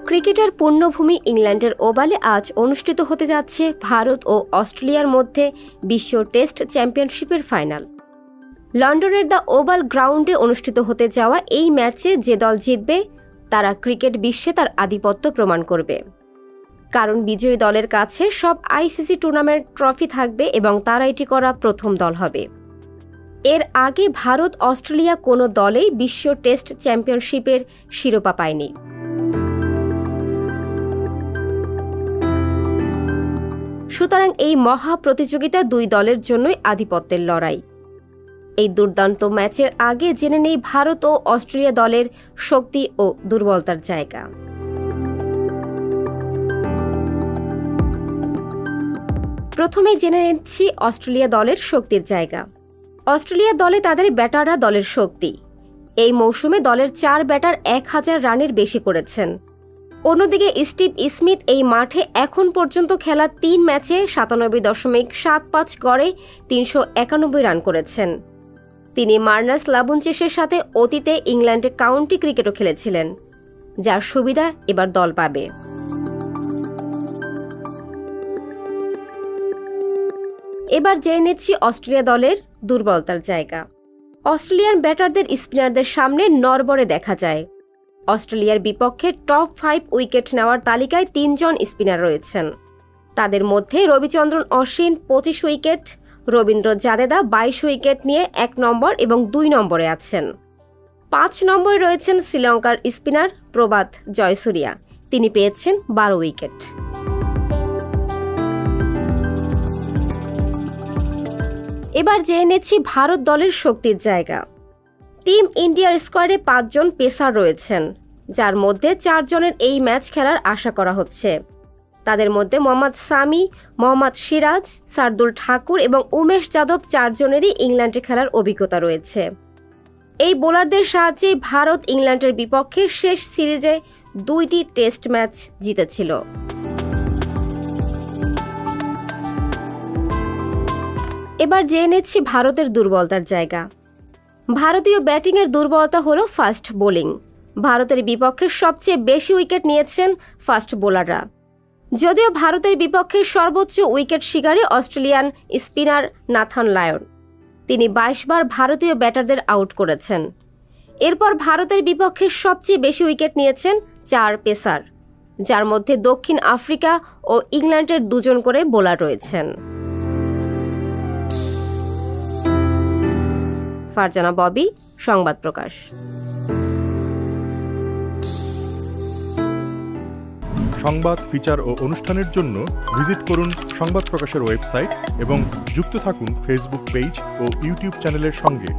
ক্রিকেটের পূর্ণভূমি ইংল্যান্ডের ওভালে আজ অনুষ্ঠিত হতে যাচ্ছে ভারত ও অস্ট্রেলিয়ার মধ্যে বিশ্ব টেস্ট চ্যাম্পিয়নশিপের ফাইনাল। লন্ডনের দ্য ওভাল গ্রাউন্ডে অনুষ্ঠিত হতে যাওয়া এই ম্যাচে যে দল জিতবে তারা ক্রিকেট বিশ্বে তার আধিপত্য প্রমাণ করবে, কারণ বিজয়ী দলের কাছে সব আইসিসি টুর্নামেন্ট ট্রফি থাকবে এবং তারা এটি করা প্রথম দল হবে। এর আগে ভারত অস্ট্রেলিয়া কোনো দলেই বিশ্ব টেস্ট চ্যাম্পিয়নশিপের শিরোপা পায়নি। সুতরাং এই মহা প্রতিযোগিতা দুই দলের জন্যই আধিপত্যের লড়াই। এই দুর্দান্ত ম্যাচের আগে জেনে নেই ভারত ও অস্ট্রেলিয়া দলের শক্তি ও দুর্বলতার জায়গা। প্রথমেই জেনে নিচ্ছি অস্ট্রেলিয়া দলের শক্তির জায়গা। অস্ট্রেলিয়া দলে তাদের ব্যাটাররা দলের শক্তি। এই মৌসুমে দলের 4 ব্যাটার 1000 রানের বেশি করেছেন। অন্যদিকে স্টিভ স্মিথ এই মাঠে এখন পর্যন্ত খেলা 3 ম্যাচে 97.75 গড়ে 391 রান করেছেন। তিনি মার্নাস লাবুনচেসের সাথে অতীতে ইংল্যান্ডে কাউন্টি ক্রিকেটও খেলেছিলেন, যার সুবিধা এবার দল পাবে। এবার জেনে নিচ্ছি অস্ট্রেলিয়া দলের দুর্বলতার জায়গা। অস্ট্রেলিয়ান ব্যাটারদের স্পিনারদের সামনে নড়বড়ে দেখা যায়। অস্ট্রেলিয়ার বিপক্ষে টপ 5 উইকেট নেওয়ার তালিকায় 3 জন স্পিনার রয়েছেন। তাদের মধ্যে রবিচন্দ্রন অশ্বিন 25 উইকেট, রবীন্দ্র জাদেজা 22 উইকেট নিয়ে 1 নম্বর এবং 2 নম্বরে আছেন। 5 নম্বরে রয়েছেন শ্রীলঙ্কার স্পিনার প্রভাত জয়সূরিয়া, তিনি পেয়েছেন 12 উইকেট। এবার জেনে নিচ্ছি ভারত দলের শক্তির জায়গা। টিম ইন্ডিয়ার স্কোয়াডে 5 জন পেসার রয়েছেন, যার মধ্যে 4 জনের এই ম্যাচ খেলার আশা করা হচ্ছে। তাদের মধ্যে মোহাম্মদ সামি, মোহাম্মদ সিরাজ, শার্দুল ঠাকুর এবং উমেশ যাদব 4 জনেরই ইংল্যান্ডে খেলার অভিজ্ঞতা রয়েছে। এই বোলারদের সাহায্যে ভারত ইংল্যান্ডের বিপক্ষে শেষ সিরিজে 2টি টেস্ট ম্যাচ জিতেছিল। এবার জেনে নিচ্ছি ভারতের দুর্বলতার জায়গা। ভারতীয় ব্যাটিংয়ের দুর্বলতা হল ফাস্ট বোলিং। ভারতের বিপক্ষে সবচেয়ে বেশি উইকেট নিয়েছেন ফাস্ট বোলাররা। যদিও ভারতের বিপক্ষে সর্বোচ্চ উইকেট শিকারী অস্ট্রেলিয়ান স্পিনার নাথান লায়ন, তিনি 22 বার ভারতীয় ব্যাটারদের আউট করেছেন। এরপর ভারতের বিপক্ষে সবচেয়ে বেশি উইকেট নিয়েছেন 4 পেসার, যার মধ্যে দক্ষিণ আফ্রিকা ও ইংল্যান্ডের 2 জন করে বোলার রয়েছেন। ফারজানা ববি, সংবাদ প্রকাশ। সংবাদ, ফিচার ও অনুষ্ঠানের জন্য ভিজিট করুন সংবাদ প্রকাশের ওয়েবসাইট এবং যুক্ত থাকুন ফেসবুক পেজ ও ইউটিউব চ্যানেলের সঙ্গে।